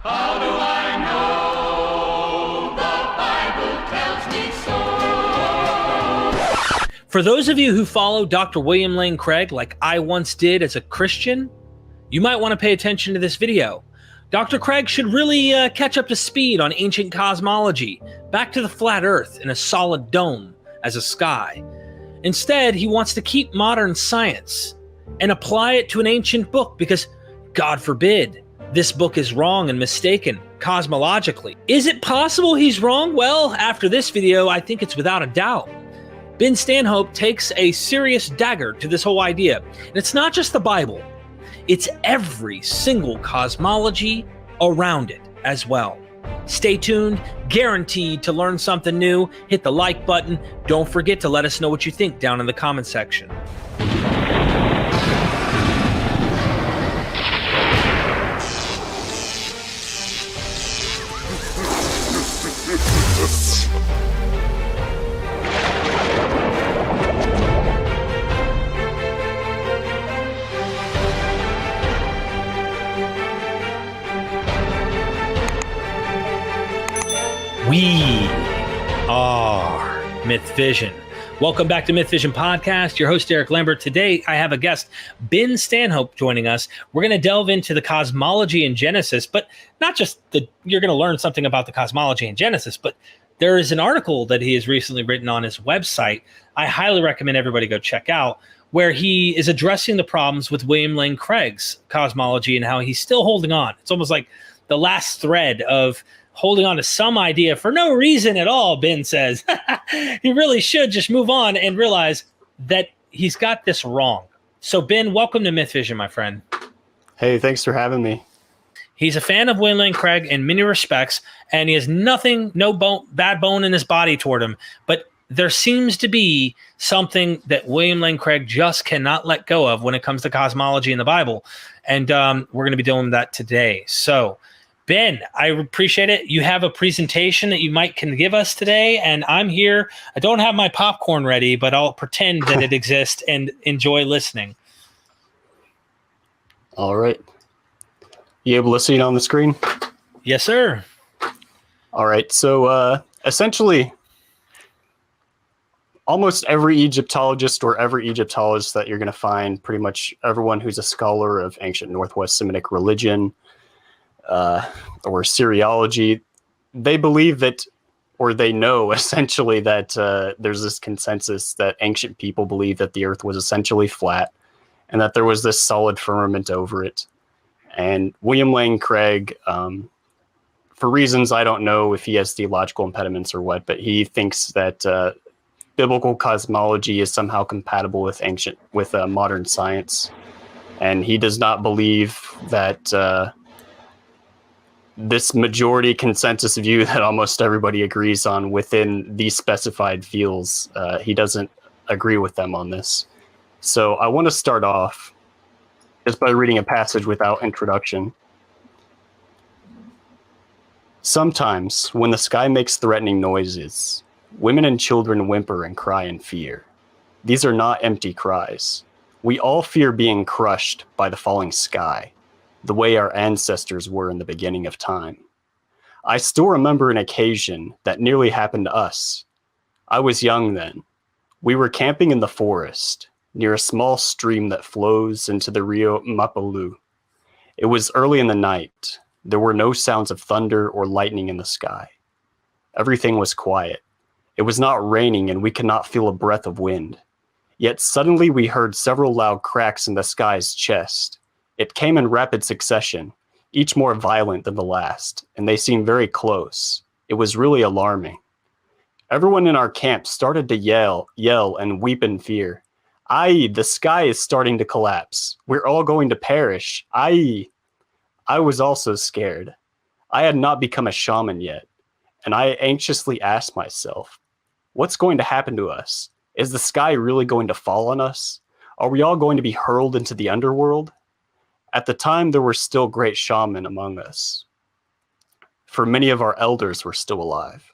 How do I know? The Bible tells me so. For those of you who follow Dr. William Lane Craig like I once did as a Christian, you might want to pay attention to this video. Dr. Craig should really catch up to speed on ancient cosmology, back to the flat earth in a solid dome as a sky. Instead, he wants to keep modern science and apply it to an ancient book because, God forbid, this book is wrong and mistaken cosmologically. Is it possible he's wrong? Well, after this video, I think it's without a doubt. Ben Stanhope takes a serious dagger to this whole idea. And it's not just the Bible. It's every single cosmology around it as well. Stay tuned, guaranteed to learn something new. Hit the like button. Don't forget to let us know what you think down in the comment section. We are Myth Vision. Welcome back to Myth Vision Podcast. Your host, Eric Lambert. Today, I have a guest, Ben Stanhope, joining us. We're going to delve into the cosmology in Genesis, but not just you're going to learn something about the cosmology in Genesis, but there is an article that he has recently written on his website. I highly recommend everybody go check out, where he is addressing the problems with William Lane Craig's cosmology and how he's still holding on. It's almost like the last thread of holding on to some idea for no reason at all, Ben says. He really should just move on and realize that he's got this wrong. So, Ben, welcome to Myth Vision, my friend. Hey, thanks for having me. He's a fan of William Lane Craig in many respects, and he has bad bone in his body toward him. But there seems to be something that William Lane Craig just cannot let go of when it comes to cosmology in the Bible. And we're going to be doing that today. So, Ben, I appreciate it. You have a presentation that you can give us today, and I'm here. I don't have my popcorn ready, but I'll pretend that it exists and enjoy listening. All right. You able to see it on the screen? Yes, sir. All right. So essentially, almost every Egyptologist or every Egyptologist that you're going to find, pretty much everyone who's a scholar of ancient Northwest Semitic religion, or Syriology, they believe that, or they know essentially that there's this consensus that ancient people believe that the earth was essentially flat and that there was this solid firmament over it. And William Lane Craig, for reasons I don't know if he has theological impediments or what, but he thinks that biblical cosmology is somehow compatible with modern science. And he does not believe that this majority consensus view that almost everybody agrees on within these specified fields, he doesn't agree with them on this. So I want to start off just by reading a passage without introduction. Sometimes, when the sky makes threatening noises, women and children whimper and cry in fear. These are not empty cries. We all fear being crushed by the falling sky, the way our ancestors were in the beginning of time. I still remember an occasion that nearly happened to us. I was young then. We were camping in the forest, near a small stream that flows into the Rio Mapalu. It was early in the night. There were no sounds of thunder or lightning in the sky. Everything was quiet. It was not raining and we could not feel a breath of wind. Yet suddenly we heard several loud cracks in the sky's chest. It came in rapid succession, each more violent than the last, and they seemed very close. It was really alarming. Everyone in our camp started to yell and weep in fear. Aye, the sky is starting to collapse. We're all going to perish. Aye. I was also scared. I had not become a shaman yet, and I anxiously asked myself, what's going to happen to us? Is the sky really going to fall on us? Are we all going to be hurled into the underworld? At the time, there were still great shamans among us, for many of our elders were still alive.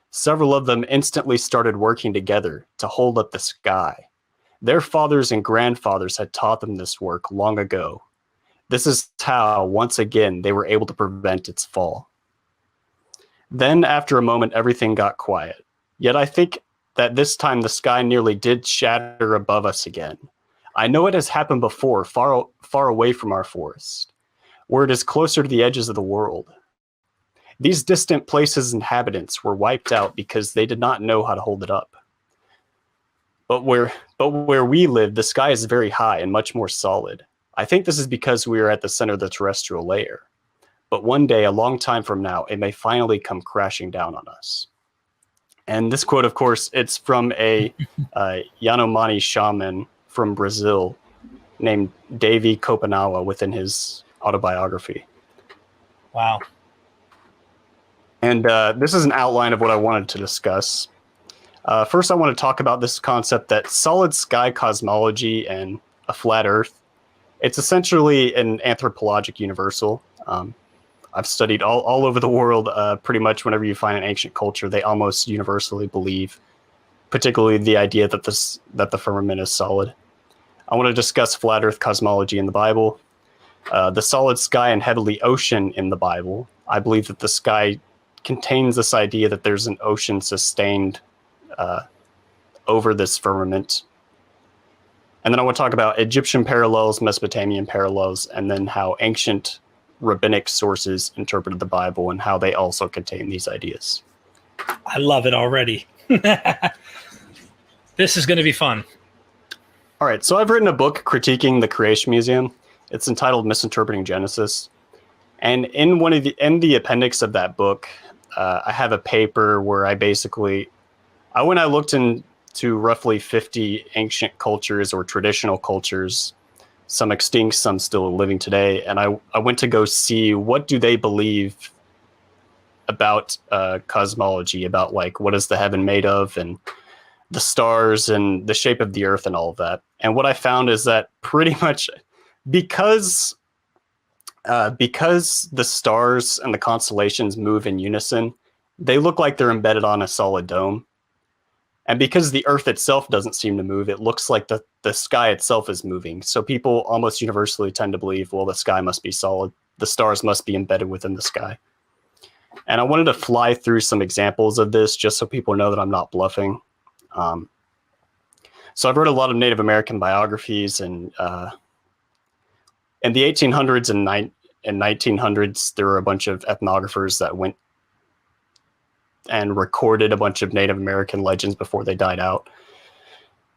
Several of them instantly started working together to hold up the sky. Their fathers and grandfathers had taught them this work long ago. This is how, once again, they were able to prevent its fall. Then, after a moment, everything got quiet. Yet I think that this time the sky nearly did shatter above us again. I know it has happened before, far away from our forest, where it is closer to the edges of the world. These distant places' inhabitants were wiped out because they did not know how to hold it up. But where we live, the sky is very high and much more solid. I think this is because we are at the center of the terrestrial layer. But one day, a long time from now, it may finally come crashing down on us. And this quote, of course, it's from a Yanomami shaman from Brazil named Davy Kopanawa within his autobiography. Wow. And this is an outline of what I wanted to discuss. First, I want to talk about this concept that solid sky cosmology and a flat Earth. It's essentially an anthropologic universal. I've studied all over the world. Pretty much whenever you find an ancient culture, they almost universally believe, particularly the idea that the firmament is solid. I want to discuss flat Earth cosmology in the Bible, the solid sky and heavenly ocean in the Bible. I believe that the sky contains this idea that there's an ocean sustained over this firmament. And then I want to talk about Egyptian parallels, Mesopotamian parallels, and then how ancient rabbinic sources interpreted the Bible and how they also contain these ideas. I love it already. This is going to be fun. All right, so I've written a book critiquing the Creation Museum. It's entitled Misinterpreting Genesis. And in the appendix of that book, I have a paper where I looked into roughly 50 ancient cultures or traditional cultures, some extinct, some still living today. And I went to go see what do they believe about cosmology, about like what is the heaven made of and the stars and the shape of the earth and all of that. And what I found is that pretty much because the stars and the constellations move in unison, they look like they're embedded on a solid dome. And because the earth itself doesn't seem to move, it looks like the sky itself is moving. So people almost universally tend to believe, well, the sky must be solid. The stars must be embedded within the sky. And I wanted to fly through some examples of this just so people know that I'm not bluffing. So I've read a lot of Native American biographies, and in the 1800s and 1900s, there were a bunch of ethnographers that went and recorded a bunch of Native American legends before they died out.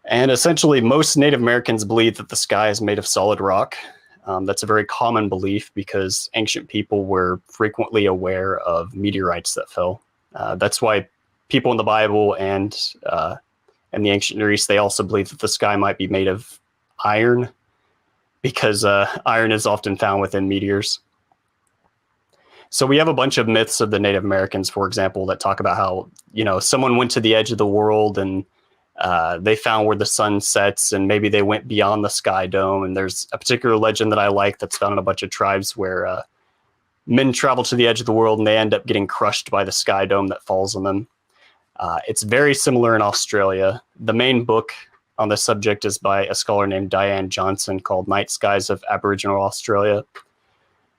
And essentially, most Native Americans believe that the sky is made of solid rock. That's a very common belief because ancient people were frequently aware of meteorites that fell. That's why people in the Bible and in the ancient Near East, they also believe that the sky might be made of iron because iron is often found within meteors. So we have a bunch of myths of the Native Americans, for example, that talk about how, someone went to the edge of the world and they found where the sun sets, and maybe they went beyond the sky dome. And there's a particular legend that I like that's found in a bunch of tribes where men travel to the edge of the world and they end up getting crushed by the sky dome that falls on them. It's very similar in Australia. The main book on the subject is by a scholar named Diane Johnson called Night Skies of Aboriginal Australia.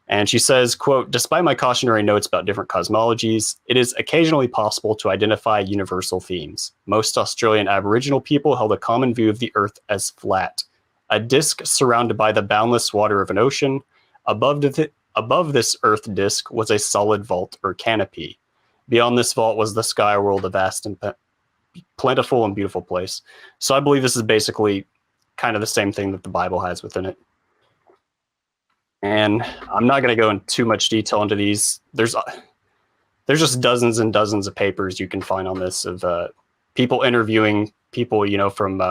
And she says, quote, "Despite my cautionary notes about different cosmologies, it is occasionally possible to identify universal themes. Most Australian Aboriginal people held a common view of the Earth as flat, a disk surrounded by the boundless water of an ocean. Above this Earth disk was a solid vault or canopy. Beyond this vault was the sky world, a vast and plentiful and beautiful place." So I believe this is basically kind of the same thing that the Bible has within it. And I'm not going to go into too much detail into these. There's just dozens and dozens of papers you can find on this of people interviewing people, from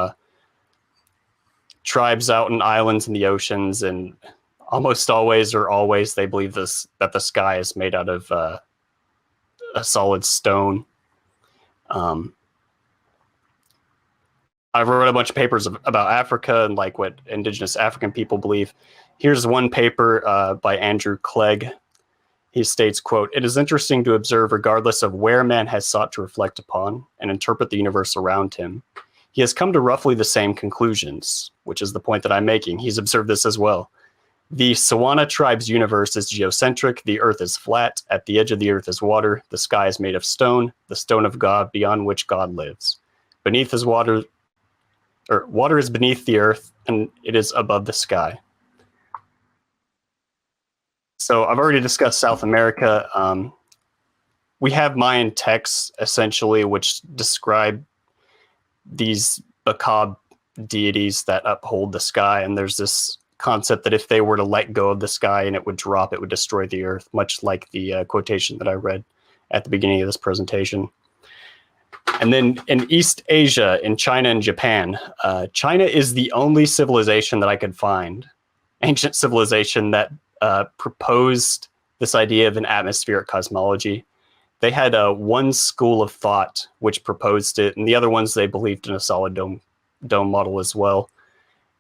tribes out in islands in the oceans, and almost always they believe that the sky is made out of a solid stone. I've read a bunch of papers about Africa and like what indigenous African people believe. Here's one paper by Andrew Clegg. He states, quote, "It is interesting to observe, regardless of where man has sought to reflect upon and interpret the universe around him, he has come to roughly the same conclusions," which is the point that I'm making. He's observed this as well. The Sawana tribe's universe is geocentric. The earth is flat. At the edge of the earth is water. The sky is made of stone, the stone of God beyond which God lives. Beneath is water, or water is beneath the earth, and it is above the sky. So I've already discussed South America. We have Mayan texts, essentially, which describe these Bacab deities that uphold the sky, and there's this concept that if they were to let go of the sky and it would drop, it would destroy the earth, much like the quotation that I read at the beginning of this presentation. And then in East Asia, in China and Japan, China is the only civilization that I could find, ancient civilization, that proposed this idea of an atmospheric cosmology. They had one school of thought which proposed it, and the other ones, they believed in a solid dome model as well.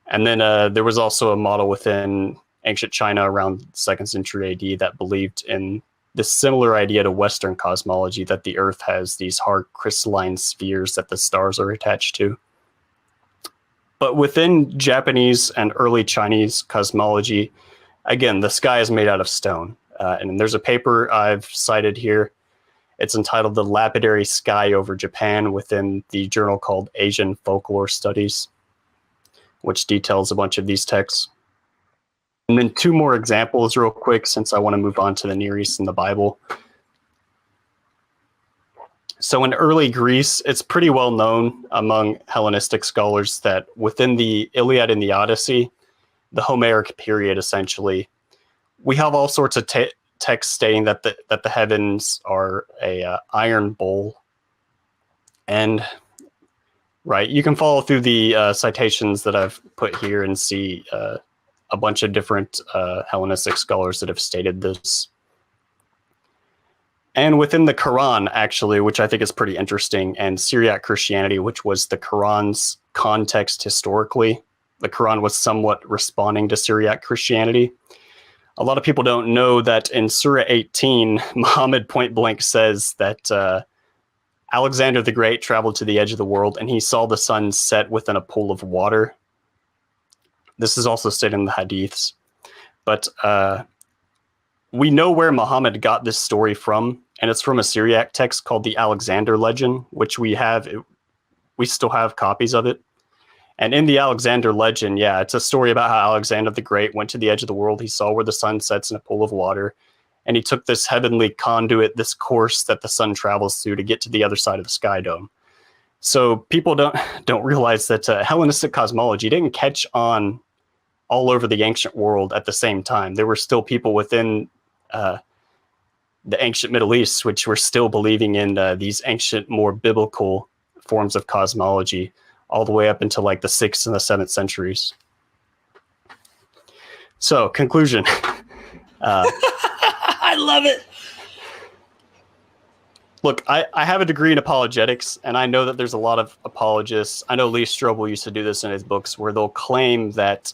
And then there was also a model within ancient China around 2nd century AD that believed in this similar idea to Western cosmology, that the Earth has these hard crystalline spheres that the stars are attached to. But within Japanese and early Chinese cosmology, again, the sky is made out of stone. And there's a paper I've cited here. It's entitled The Lapidary Sky over Japan within the journal called Asian Folklore Studies, which details a bunch of these texts. And then 2 more examples real quick, since I want to move on to the Near East and the Bible. So in early Greece, it's pretty well known among Hellenistic scholars that within the Iliad and the Odyssey, the Homeric period essentially, we have all sorts of texts stating that the heavens are a iron bowl. And right, you can follow through the citations that I've put here and see a bunch of different Hellenistic scholars that have stated this. And within the Quran, actually, which I think is pretty interesting, and Syriac Christianity, which was the Quran's context historically, the Quran was somewhat responding to Syriac Christianity. A lot of people don't know that in Surah 18, Muhammad point blank says that Alexander the Great traveled to the edge of the world and he saw the sun set within a pool of water. This is also stated in the Hadiths. But we know where Muhammad got this story from, and it's from a Syriac text called the Alexander Legend, which we still have copies of it. And in the Alexander Legend, yeah, it's a story about how Alexander the Great went to the edge of the world. He saw where the sun sets in a pool of water, and he took this heavenly conduit, this course that the sun travels through to get to the other side of the sky dome. So people don't realize that Hellenistic cosmology didn't catch on all over the ancient world at the same time. There were still people within the ancient Middle East which were still believing in these ancient, more biblical forms of cosmology, all the way up into like the 6th and the 7th centuries. So, conclusion. I love it. Look, I have a degree in apologetics, and I know that there's a lot of apologists. I know Lee Strobel used to do this in his books, where they'll claim that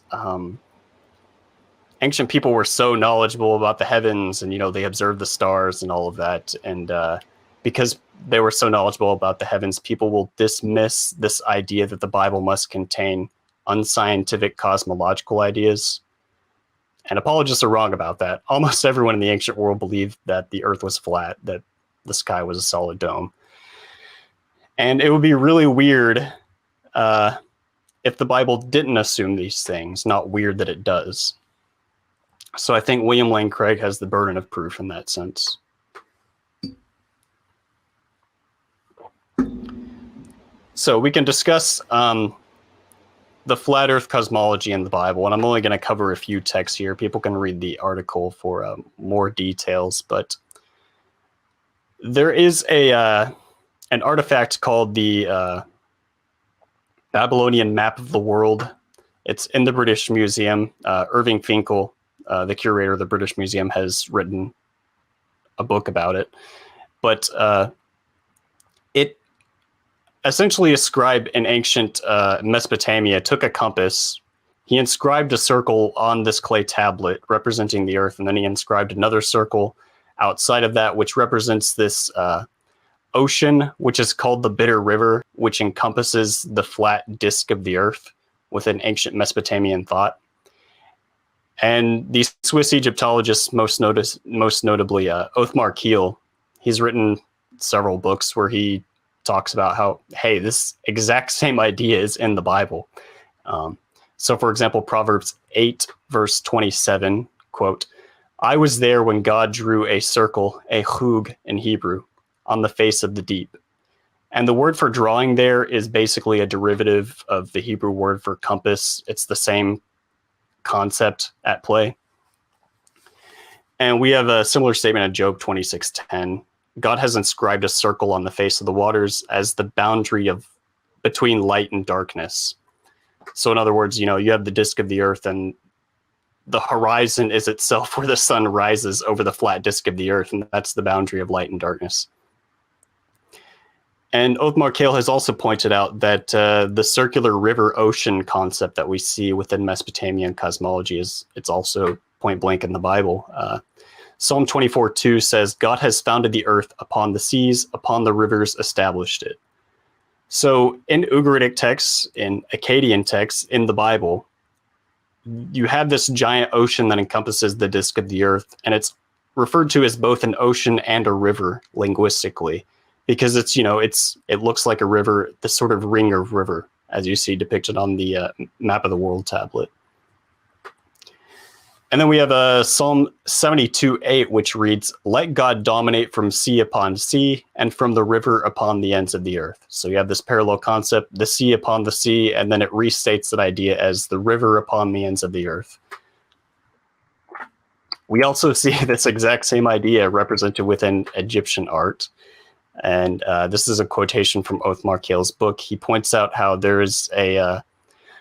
ancient people were so knowledgeable about the heavens, and they observed the stars and all of that, and because they were so knowledgeable about the heavens, people will dismiss this idea that the Bible must contain unscientific cosmological ideas. And apologists are wrong about that. Almost everyone in the ancient world believed that the earth was flat, that the sky was a solid dome. And it would be really weird if the Bible didn't assume these things, not weird that it does. So I think William Lane Craig has the burden of proof in that sense. So we can discuss the flat earth cosmology in the Bible, and I'm only going to cover a few texts here. People can read the article for more details, but there is an artifact called the Babylonian Map of the World. It's in the British Museum. Irving Finkel, the curator of the British Museum, has written a book about it. But it essentially ascribed in ancient Mesopotamia, took a compass, he inscribed a circle on this clay tablet representing the earth, and then he inscribed another circle outside of that, which represents this ocean, which is called the Bitter River, which encompasses the flat disk of the earth within ancient Mesopotamian thought. And the Swiss Egyptologists, most notably Othmar Kiel, he's written several books where he talks about how, hey, this exact same idea is in the Bible. So, for example, Proverbs 8, verse 27, quote, "I was there when God drew a circle, a chug in Hebrew, on the face of the deep." And the word for drawing there is basically a derivative of the Hebrew word for compass. It's the same concept at play. And we have a similar statement in Job 26:10. God has inscribed a circle on the face of the waters as the boundary of between light and darkness. So in other words, you have the disk of the earth, and the horizon is itself where the sun rises over the flat disk of the earth, and that's the boundary of light and darkness. And Othmar Kiel has also pointed out that the circular river ocean concept that we see within Mesopotamian cosmology it's also point blank in the Bible. Psalm 24:2 says, "God has founded the earth upon the seas, upon the rivers established it." So in Ugaritic texts, in Akkadian texts, in the Bible, you have this giant ocean that encompasses the disk of the earth, and it's referred to as both an ocean and a river linguistically, because it looks like a river, this sort of ring of river, as you see depicted on the map of the world tablet. And then we have Psalm 72:8, which reads, "Let God dominate from sea upon sea and from the river upon the ends of the earth." So you have this parallel concept, the sea upon the sea, and then it restates that idea as the river upon the ends of the earth. We also see this exact same idea represented within Egyptian art. And this is a quotation from Othmar Kiel's book. He points out how there is a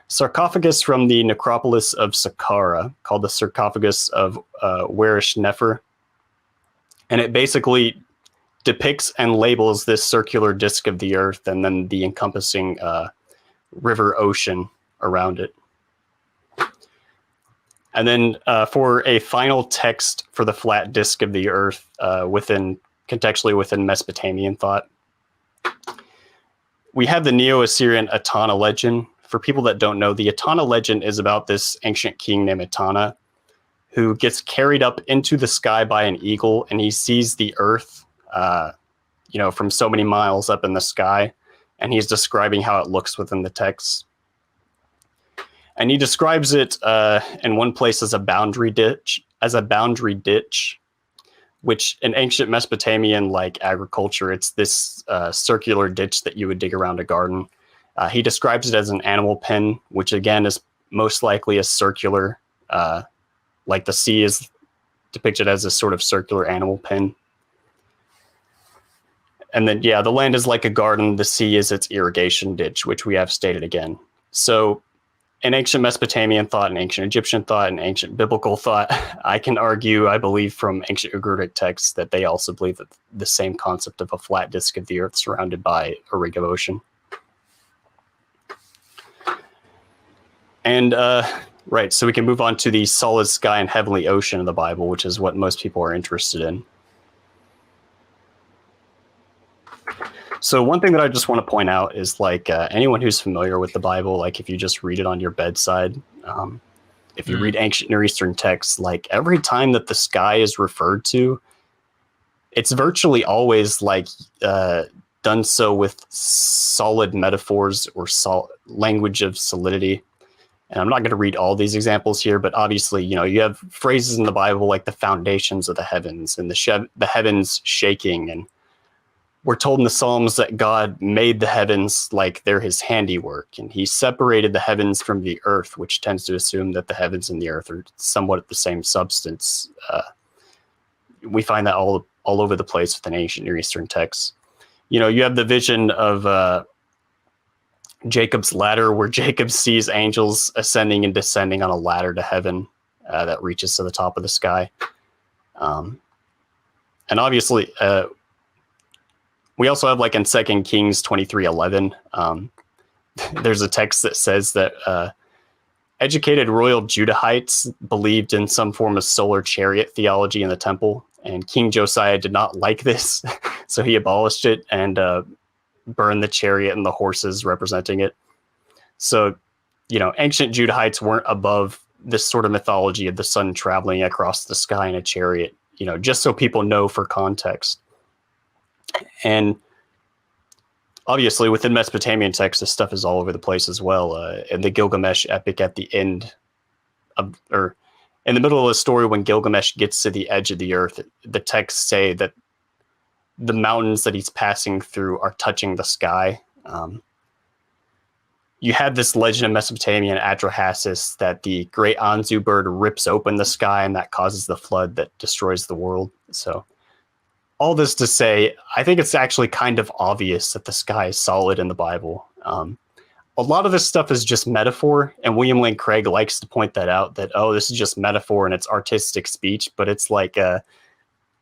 sarcophagus from the necropolis of Saqqara called the sarcophagus of Werish Nefer. And it basically depicts and labels this circular disk of the earth and then the encompassing river ocean around it. And then for a final text for the flat disk of the earth contextually within Mesopotamian thought, we have the Neo-Assyrian Etana legend. For people that don't know, the Etana legend is about this ancient king named Etana who gets carried up into the sky by an eagle, and he sees the earth, from so many miles up in the sky, and he's describing how it looks within the text. And he describes it in one place as a boundary ditch, which in ancient Mesopotamian agriculture, it's this circular ditch that you would dig around a garden. He describes it as an animal pen, which again is most likely a circular, like the sea is depicted as a sort of circular animal pen. And then, the land is like a garden. The sea is its irrigation ditch, which we have stated again. So in ancient Mesopotamian thought and ancient Egyptian thought and ancient biblical thought, I can argue, I believe from ancient Ugaritic texts that they also believe that the same concept of a flat disk of the earth surrounded by a ring of ocean. And right, so we can move on to the solid sky and heavenly ocean of the Bible, which is what most people are interested in. So one thing that I just want to point out is anyone who's familiar with the Bible, if you just read it on your bedside, if you read ancient Near Eastern texts, every time that the sky is referred to, it's virtually always done so with solid metaphors or language of solidity. And I'm not going to read all these examples here, but obviously, you have phrases in the Bible like the foundations of the heavens and the heavens shaking. And we're told in the Psalms that God made the heavens like they're his handiwork, and he separated the heavens from the earth, which tends to assume that the heavens and the earth are somewhat the same substance. We find that all over the place within ancient Near Eastern texts. You have the vision of Jacob's ladder, where Jacob sees angels ascending and descending on a ladder to heaven that reaches to the top of the sky. And obviously, we also have in 2 Kings 23:11, there's a text that says that educated royal Judahites believed in some form of solar chariot theology in the temple, and King Josiah did not like this, so he abolished it and burned the chariot and the horses representing it. So, ancient Judahites weren't above this sort of mythology of the sun traveling across the sky in a chariot, just so people know for context. And obviously within Mesopotamian texts, this stuff is all over the place as well. In the Gilgamesh epic at the end or in the middle of the story, when Gilgamesh gets to the edge of the earth, the texts say that the mountains that he's passing through are touching the sky. You had this legend of Mesopotamian Atrahasis that the great Anzu bird rips open the sky and that causes the flood that destroys the world. So all this to say, I think it's actually kind of obvious that the sky is solid in the Bible. A lot of this stuff is just metaphor, and William Lane Craig likes to point that out, that, oh, this is just metaphor and it's artistic speech, but it's like,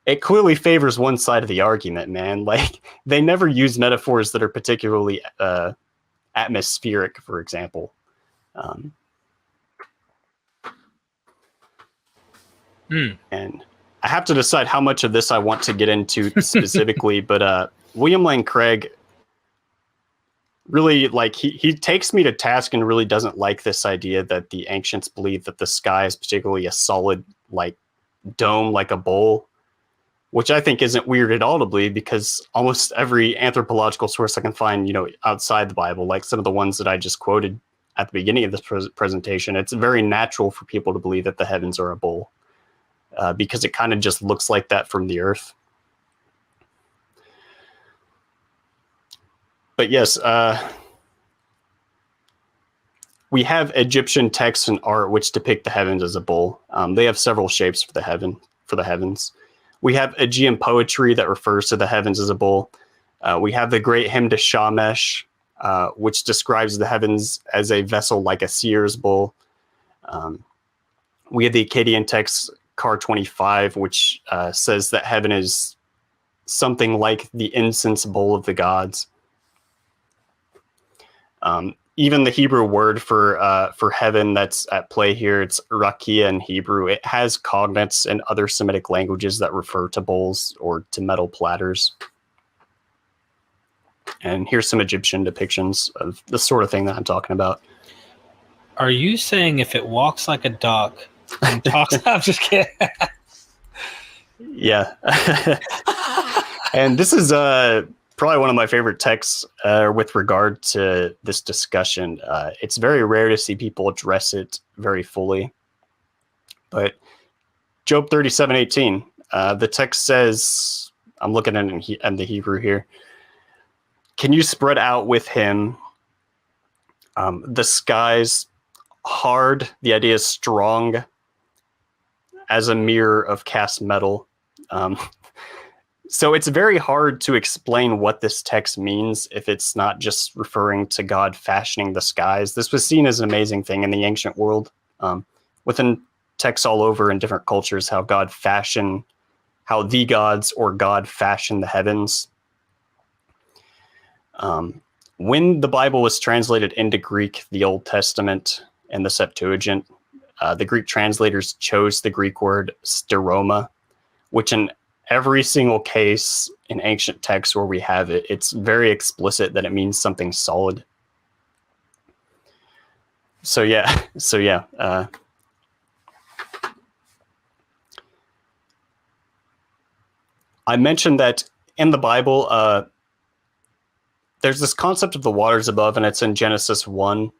it clearly favors one side of the argument, man. Like, they never use metaphors that are particularly atmospheric, for example. And I have to decide how much of this I want to get into specifically, but William Lane Craig really, like, he takes me to task and really doesn't like this idea that the ancients believed that the sky is particularly a solid, like, dome, like a bowl, which I think isn't weird at all to believe, because almost every anthropological source I can find, outside the Bible, like some of the ones that I just quoted at the beginning of this presentation, it's very natural for people to believe that the heavens are a bowl, because it kind of just looks like that from the earth. But yes, we have Egyptian texts and art which depict the heavens as a bowl. They have several shapes for the heavens. We have Aegean poetry that refers to the heavens as a bowl. We have the great hymn to Shamash, which describes the heavens as a vessel like a seer's bowl. We have the Akkadian text Car 25, which says that heaven is something like the incense bowl of the gods. Even the Hebrew word for heaven that's at play here, it's rakia in Hebrew. It has cognates in other Semitic languages that refer to bowls or to metal platters. And here's some Egyptian depictions of the sort of thing that I'm talking about. Are you saying if it walks like a duck and talks? I'm just kidding. Yeah. And this is probably one of my favorite texts with regard to this discussion. It's very rare to see people address it very fully. But Job 37:18, the text says, I'm looking at it in the Hebrew here, can you spread out with him the skies hard, the idea is strong, as a mirror of cast metal. So it's very hard to explain what this text means if it's not just referring to God fashioning the skies. This was seen as an amazing thing in the ancient world, within texts all over in different cultures, how the gods or God fashioned the heavens. When the Bible was translated into Greek, the Old Testament and the Septuagint, the Greek translators chose the Greek word steroma, which in every single case in ancient texts where we have it, it's very explicit that it means something solid. So yeah. I mentioned that in the Bible, there's this concept of the waters above, and it's in Genesis 1,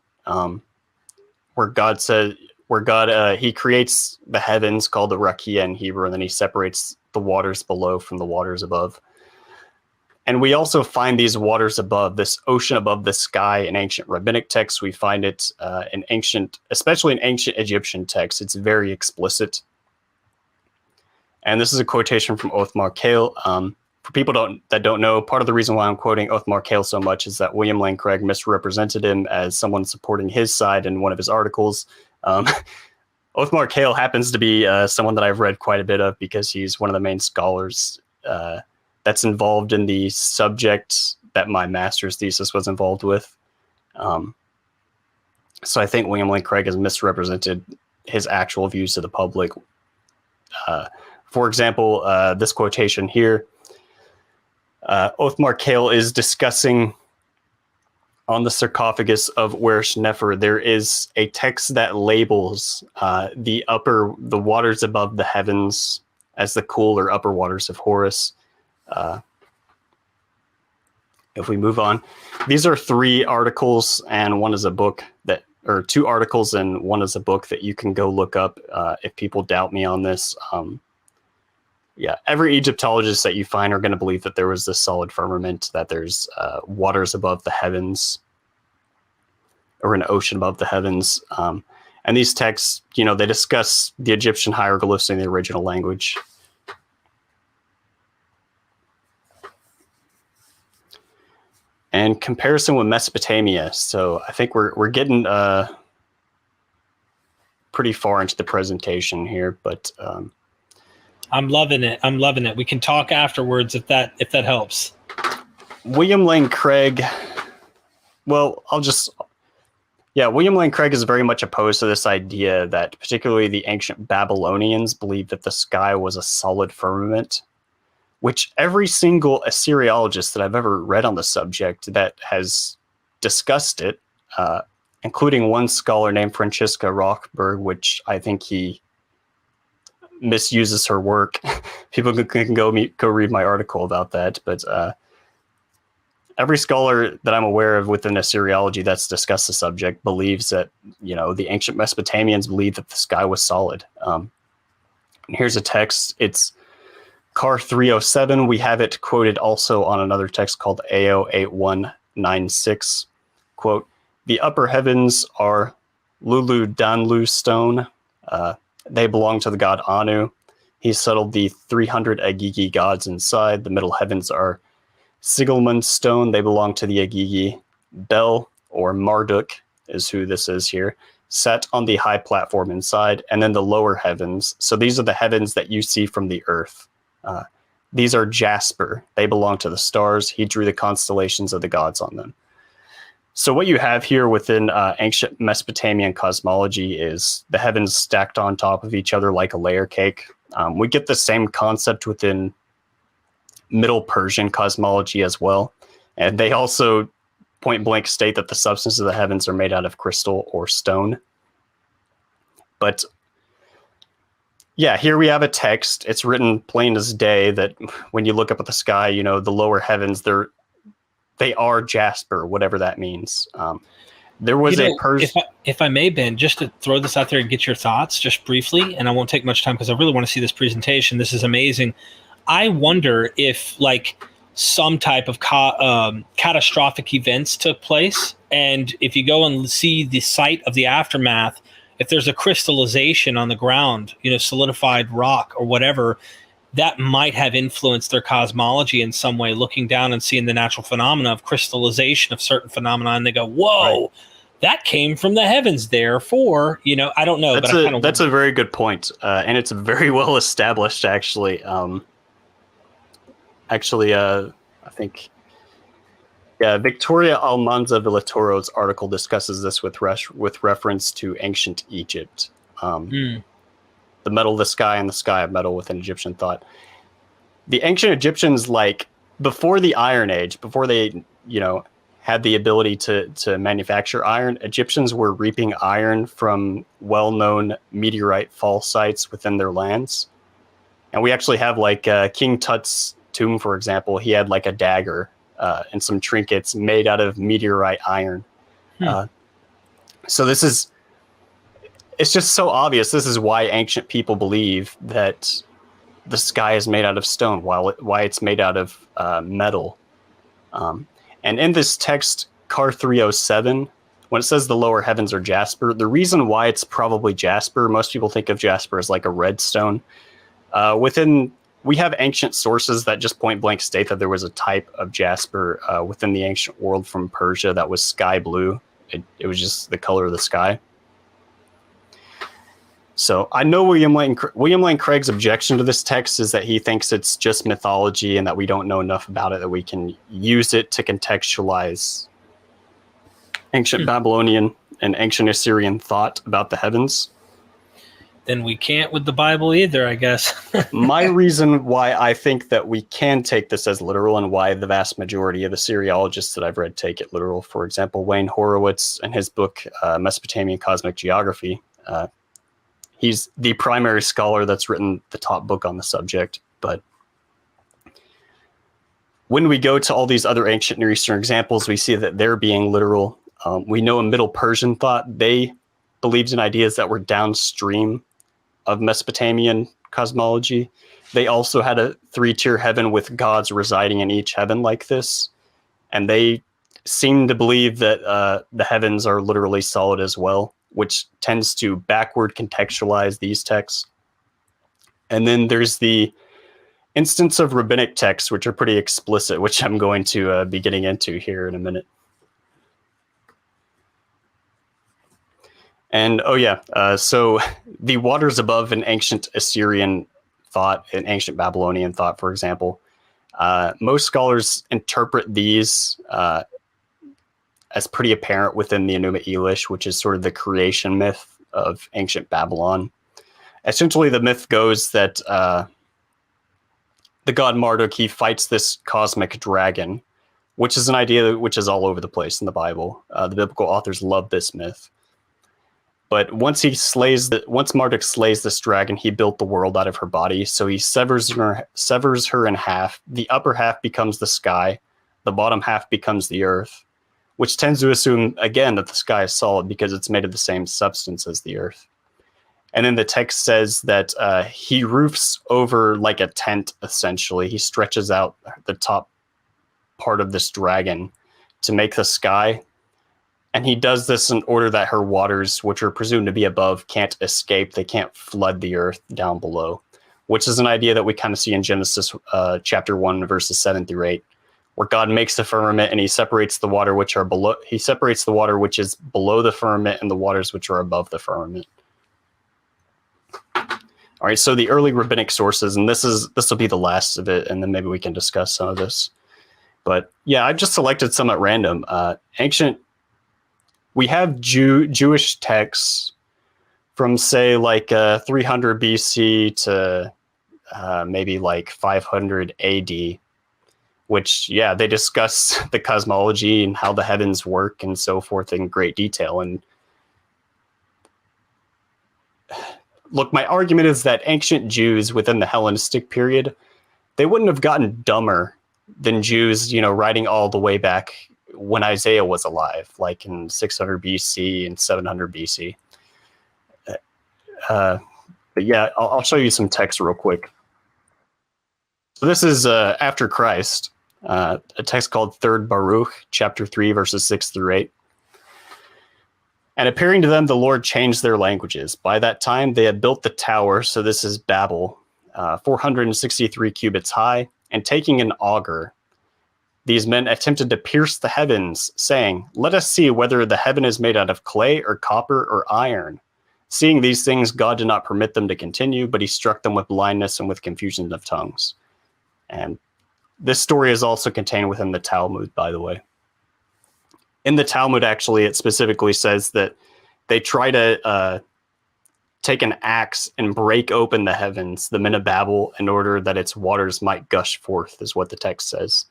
where God he creates the heavens, called the rakia in Hebrew, and then he separates the waters below from the waters above. And we also find these waters above, this ocean above the sky, in ancient rabbinic texts. We find it especially in ancient Egyptian texts. It's very explicit. And this is a quotation from Othmar Kale. For people that don't know, part of the reason why I'm quoting Othmar Kale so much is that William Lane Craig misrepresented him as someone supporting his side in one of his articles. Othmar Kale happens to be someone that I've read quite a bit of, because he's one of the main scholars that's involved in the subject that my master's thesis was involved with. So I think William Lane Craig has misrepresented his actual views to the public. For example, this quotation here, Othmar Kale is discussing on the sarcophagus of Nefer, there is a text that labels the waters above the heavens as the cool or upper waters of Horus. If we move on, these are 3 articles and one is a book or 2 articles and one is a book that you can go look up if people doubt me on this. Yeah, every Egyptologist that you find are going to believe that there was this solid firmament, that there's waters above the heavens, or an ocean above the heavens. And these texts, they discuss the Egyptian hieroglyphs in the original language. And comparison with Mesopotamia. So I think we're getting pretty far into the presentation here, but I'm loving it. We can talk afterwards if that helps. William Lane Craig. Well, William Lane Craig is very much opposed to this idea that particularly the ancient Babylonians believed that the sky was a solid firmament, which every single Assyriologist that I've ever read on the subject that has discussed it, including one scholar named Francisca Rochberg, which I think he misuses her work. People can go read my article about that. But every scholar that I'm aware of within Assyriology that's discussed the subject believes that, the ancient Mesopotamians believed that the sky was solid. And here's a text. It's Car 307. We have it quoted also on another text called AO 8196. Quote, "The upper heavens are Lulu Danlu stone. They belong to the god Anu. He settled the 300 Agigi gods inside. The middle heavens are Sigelmund stone. They belong to the Agigi. Bel, or Marduk, is who this is here, sat on the high platform inside. And then the lower heavens. So these are the heavens that you see from the earth. These are Jasper. They belong to the stars. He drew the constellations of the gods on them." So what you have here within ancient Mesopotamian cosmology is the heavens stacked on top of each other like a layer cake. We get the same concept within Middle Persian cosmology as well. And they also point blank state that the substance of the heavens are made out of crystal or stone. But yeah, here we have a text. It's written plain as day that when you look up at the sky, the lower heavens, they are Jasper, whatever that means. There was a person. If I may, Ben, just to throw this out there and get your thoughts just briefly, and I won't take much time because I really want to see this presentation. This is amazing. I wonder if some type of catastrophic events took place, and if you go and see the site of the aftermath, if there's a crystallization on the ground, solidified rock or whatever, that might have influenced their cosmology in some way, looking down and seeing the natural phenomena of crystallization of certain phenomena. And they go, whoa, right, that came from the heavens. Therefore, I don't know. That's a very good point. And it's very well established, actually. I think, Victoria Almanza Villatoro's article discusses this with reference to ancient Egypt. The metal of the sky and the sky of metal within Egyptian thought. The ancient Egyptians, before the Iron Age, before they, had the ability to manufacture iron, Egyptians were reaping iron from well-known meteorite fall sites within their lands. And we actually have King Tut's tomb, for example. He had a dagger and some trinkets made out of meteorite iron. So it's just so obvious. This is why ancient people believe that the sky is made out of stone, why it's made out of metal. And in this text, Car 307, when it says the lower heavens are Jasper, the reason why it's probably Jasper, most people think of Jasper as like a red stone. We have ancient sources that just point blank state that there was a type of Jasper within the ancient world from Persia that was sky blue. It was just the color of the sky. So I know William Lane Craig's objection to this text is that he thinks it's just mythology and that we don't know enough about it that we can use it to contextualize ancient Babylonian and ancient Assyrian thought about the heavens. Then we can't with the Bible either, I guess. My reason why I think that we can take this as literal, and why the vast majority of the Syriologists that I've read take it literal, for example, Wayne Horowitz in his book, Mesopotamian Cosmic Geography, he's the primary scholar that's written the top book on the subject. But when we go to all these other ancient Near Eastern examples, we see that they're being literal. We know in Middle Persian thought, they believed in ideas that were downstream of Mesopotamian cosmology. They also had a 3-tier heaven with gods residing in each heaven like this. And they seem to believe that the heavens are literally solid as well, which tends to backward contextualize these texts. And then there's the instance of rabbinic texts, which are pretty explicit, which I'm going to be getting into here in a minute. And so the waters above in ancient Assyrian thought, in ancient Babylonian thought, for example, most scholars interpret these as pretty apparent within the Enuma Elish, which is sort of the creation myth of ancient Babylon. Essentially, the myth goes that the god Marduk, he fights this cosmic dragon, which is an idea which is all over the place in the Bible. The biblical authors love this myth. But once Marduk slays this dragon, he built the world out of her body. So he severs her in half. The upper half becomes the sky. The bottom half becomes the earth, which tends to assume, again, that the sky is solid because it's made of the same substance as the earth. And then the text says that he roofs over like a tent, essentially. He stretches out the top part of this dragon to make the sky. And he does this in order that her waters, which are presumed to be above, can't escape. They can't flood the earth down below, which is an idea that we kind of see in Genesis chapter 1, verses 7 through 8, where God makes the firmament and he separates the water which are below. He separates the water which is below the firmament and the waters which are above the firmament. All right, so the early rabbinic sources, and this will be the last of it, and then maybe we can discuss some of this. But yeah, I've just selected some at random. We have Jewish texts from, say, like 300 BC to maybe like 500 AD, which, yeah, they discuss the cosmology and how the heavens work and so forth in great detail. And look, my argument is that ancient Jews within the Hellenistic period, they wouldn't have gotten dumber than Jews, writing all the way back when Isaiah was alive, like in 600 BC and 700 BC. But yeah, I'll show you some text real quick. So this is after Christ, a text called 3rd Baruch, chapter 3, verses 6 through 8. And appearing to them, the Lord changed their languages. By that time, they had built the tower, so this is Babel, 463 cubits high, and taking an auger, these men attempted to pierce the heavens, saying, "Let us see whether the heaven is made out of clay or copper or iron." Seeing these things, God did not permit them to continue, but he struck them with blindness and with confusion of tongues. And this story is also contained within the Talmud, by the way. In the Talmud, actually, it specifically says that they try to take an axe and break open the heavens, the men of Babel, in order that its waters might gush forth, is what the text says.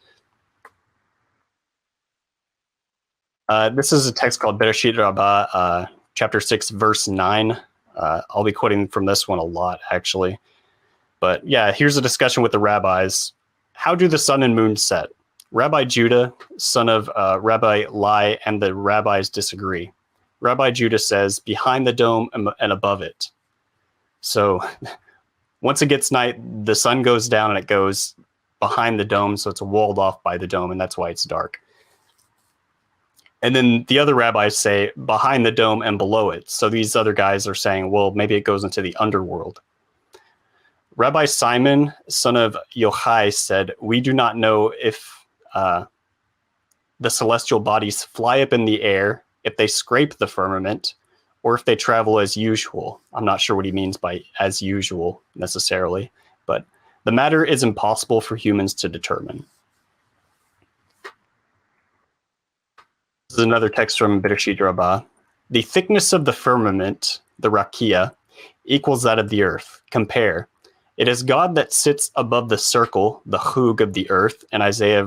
This is a text called Bereshit Rabbah, chapter 6, verse 9. I'll be quoting from this one a lot, actually. But yeah, here's a discussion with the rabbis. How do the sun and moon set? Rabbi Judah, son of Rabbi Lai, and the rabbis disagree. Rabbi Judah says, behind the dome and above it. So once it gets night, the sun goes down and it goes behind the dome, so it's walled off by the dome, and that's why it's dark. And then the other rabbis say behind the dome and below it. So these other guys are saying, well, maybe it goes into the underworld. Rabbi Simon, son of Yochai, said, we do not know if the celestial bodies fly up in the air, if they scrape the firmament, or if they travel as usual. I'm not sure what he means by as usual necessarily, but the matter is impossible for humans to determine. This is another text from Bereshit Rabbah. The thickness of the firmament, the rakia, equals that of the earth. Compare. It is God that sits above the circle, the hug of the earth, in Isaiah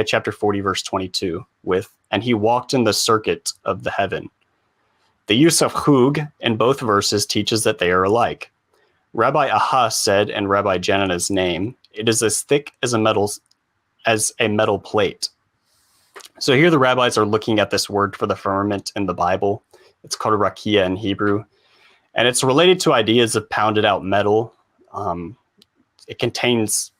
chapter 40, verse 22, and he walked in the circuit of the heaven. The use of hug in both verses teaches that they are alike. Rabbi Aha said in Rabbi Janana's name, it is as thick as a metal plate. So here the rabbis are looking at this word for the firmament in the Bible. It's called rakia in Hebrew. And it's related to ideas of pounded out metal. It conveys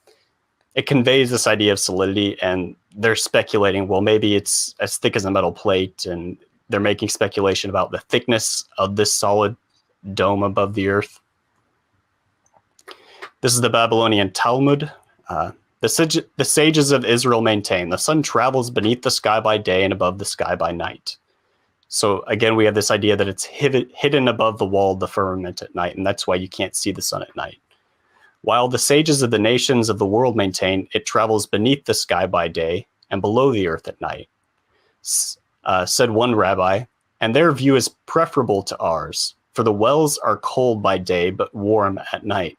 this idea of solidity, and they're speculating, well, maybe it's as thick as a metal plate, and they're making speculation about the thickness of this solid dome above the earth. This is the Babylonian Talmud. The sages of Israel maintain the sun travels beneath the sky by day and above the sky by night. So again, we have this idea that it's hidden above the wall of the firmament at night, and that's why you can't see the sun at night. While the sages of the nations of the world maintain it travels beneath the sky by day and below the earth at night, said one rabbi, and their view is preferable to ours, for the wells are cold by day but warm at night.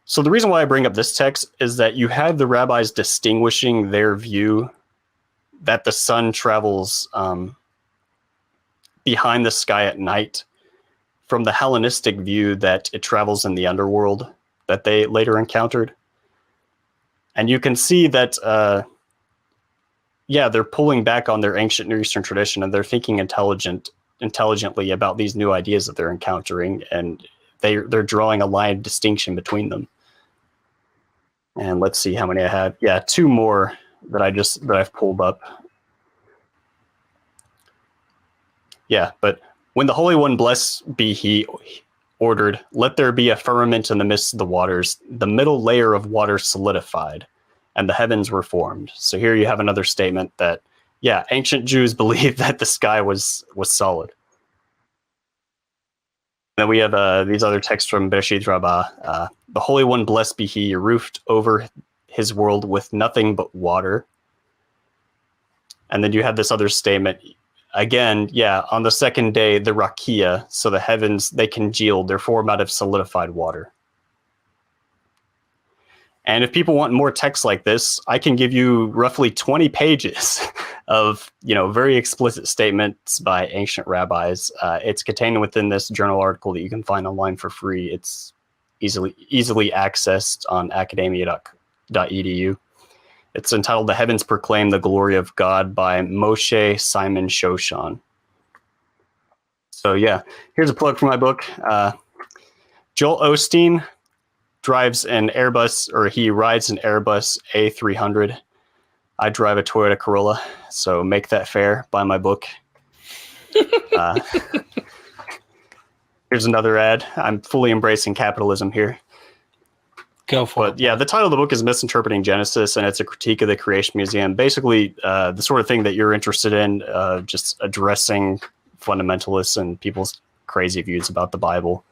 So the reason why I bring up this text is that you have the rabbis distinguishing their view that the sun travels behind the sky at night from the Hellenistic view that it travels in the underworld that they later encountered. And you can see that, they're pulling back on their ancient Near Eastern tradition, and they're thinking intelligently about these new ideas that they're encountering, and they're drawing a line of distinction between them. And let's see how many I have. Yeah, two more that I've pulled up. Yeah, but when the Holy One, blessed be he, ordered, let there be a firmament in the midst of the waters, the middle layer of water solidified, and the heavens were formed. So here you have another statement that, ancient Jews believed that the sky was solid. Then we have these other texts from Bereshit Rabbah. The Holy One, blessed be he, roofed over his world with nothing but water. And then you have this other statement. Again, on the second day, the rakia, so the heavens, they congealed, they're formed out of solidified water. And if people want more text like this, I can give you roughly 20 pages of, very explicit statements by ancient rabbis. It's contained within this journal article that you can find online for free. It's easily accessed on academia.edu. It's entitled "The Heavens Proclaim the Glory of God" by Moshe Simon Shoshan. So here's a plug for my book. Joel Osteen rides an Airbus A300. I drive a Toyota Corolla, so make that fair. Buy my book. Here's another ad. I'm fully embracing capitalism here. Go for it. The title of the book is Misinterpreting Genesis, and it's a critique of the Creation Museum. Basically, the sort of thing that you're interested in, just addressing fundamentalists and people's crazy views about the Bible.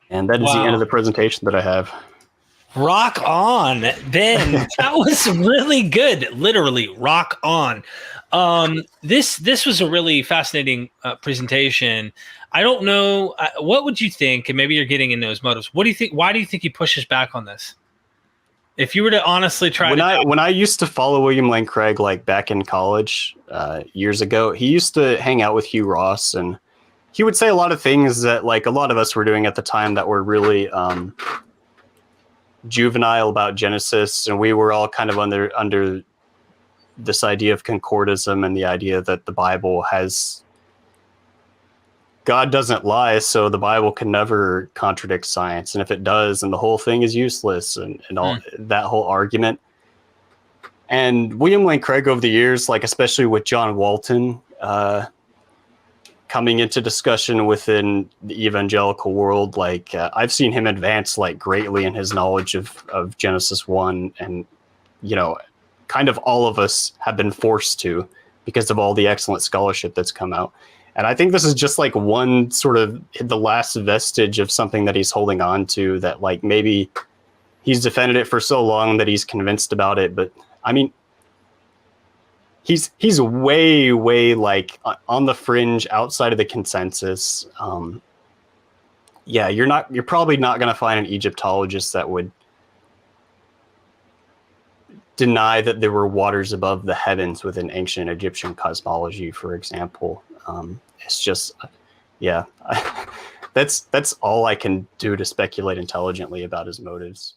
And that is the end of the presentation that I have. Rock on, Ben. That was really good. Literally, rock on. This was a really fascinating presentation. I don't know. What would you think? And maybe you're getting into his motives. What do you think? Why do you think he pushes back on this? If you were to honestly try when I used to follow William Lane Craig, like back in college years ago, he used to hang out with Hugh Ross, and he would say a lot of things that like a lot of us were doing at the time that were really juvenile about Genesis, and we were all kind of under this idea of concordism and the idea that the Bible has God doesn't lie, so the Bible can never contradict science, and if it does, then the whole thing is useless, and all that whole argument. And William Lane Craig over the years, like especially with John Walton coming into discussion within the evangelical world, like I've seen him advance like greatly in his knowledge of Genesis 1, and kind of all of us have been forced to because of all the excellent scholarship that's come out. And I think this is just like one sort of the last vestige of something that he's holding on to, that like maybe he's defended it for so long that he's convinced about it. But I mean, he's way like on the fringe, outside of the consensus. Yeah, you're probably not going to find an Egyptologist that would deny that there were waters above the heavens within ancient Egyptian cosmology, for example. It's just, yeah, that's all I can do to speculate intelligently about his motives.